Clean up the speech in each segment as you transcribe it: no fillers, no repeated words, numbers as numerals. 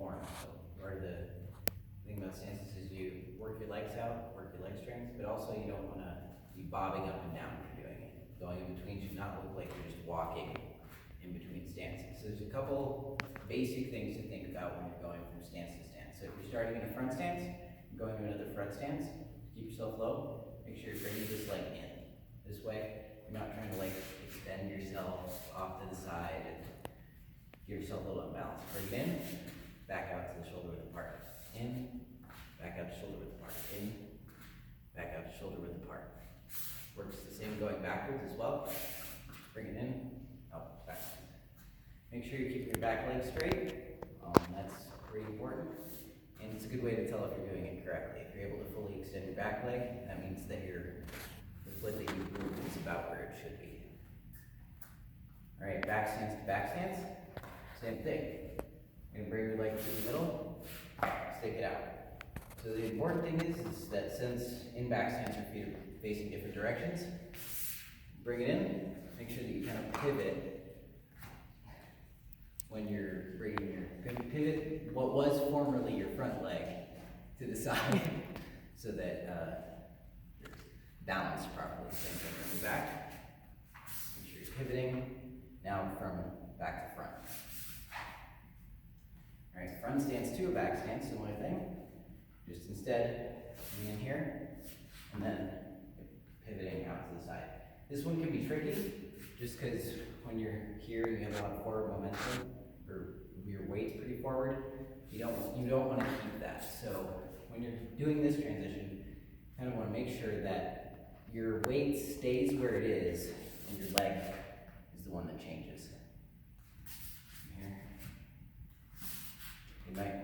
form. So part of the thing about stances is you work your legs out, work your leg strength, but also you don't want to be bobbing up and down when you're doing it. Going in between should not look like you're just walking in between stances. So there's a couple basic things to think about when you're going from stance to stance. So if you're starting in a front stance, and going to another front stance, keep yourself low, make sure you're bringing this leg in. This way, you're not trying to like extend yourself off to the side and give yourself a little unbalance. Bring it in, back out to the shoulder width apart. In, back out to shoulder width apart. In, back out to shoulder width apart. Works the same going backwards as well. Bring it in, out, back. Make sure you're keeping your back leg straight. That's pretty important. And it's a good way to tell if you're doing it correctly. If you're able to fully extend your back leg, that means that the foot that you've moved is about where it should be. All right, back stance to back stance. Same thing. You're gonna bring your leg to the middle, stick it out. So the important thing is that since in back stance your feet are facing different directions, bring it in, make sure that you kind of pivot when you're bringing your pivot what was formerly your front leg to the side so that you're balanced properly. Same thing from the back. Make sure you're pivoting now from back to front. All right, front stance to a back stance, similar thing. Just instead, coming in here, and then pivoting out to the side. This one can be tricky, just because when you're here, you have a lot of forward momentum, or your weight's pretty forward. You don't want to keep that. So when you're doing this transition, you kind of want to make sure that your weight stays where it is, and your leg is the one that changes.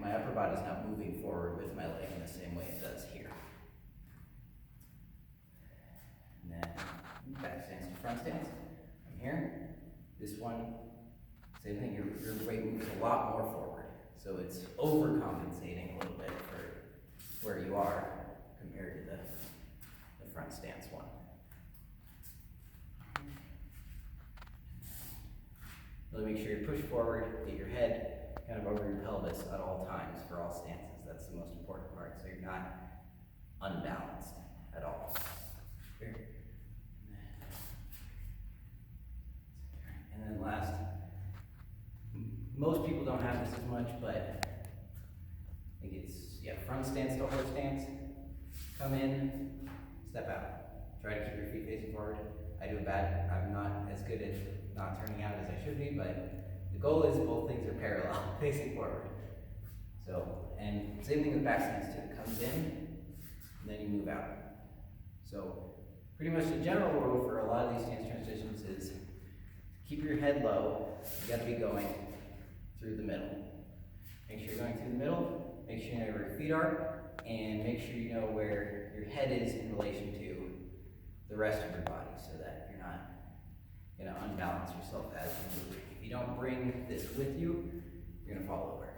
My upper body is not moving forward with my leg in the same way it does here. And then back stance to front stance. I'm here. This one, same thing, your weight moves a lot more forward. So it's overcompensating a little bit for where you are compared to the front stance one. Really make sure you push forward, get your head kind of over your pelvis at all times for all stances. That's the most important part, so you're not unbalanced at all. Here. And then last, most people don't have this as much, but I think it's, front stance to horse stance. Come in, step out. Try to keep your feet facing forward. I'm not as good at not turning out as I should be, but the goal is both things are parallel, facing forward. So, and same thing with back stance too. It comes in, and then you move out. So, pretty much the general rule for a lot of these stance transitions is keep your head low. You gotta be going through the middle. Make sure you're going through the middle, make sure you know where your feet are, and make sure you know where your head is in relation to the rest of your body so that you're not gonna unbalance yourself as you move. If you don't bring this with you, you're gonna fall over.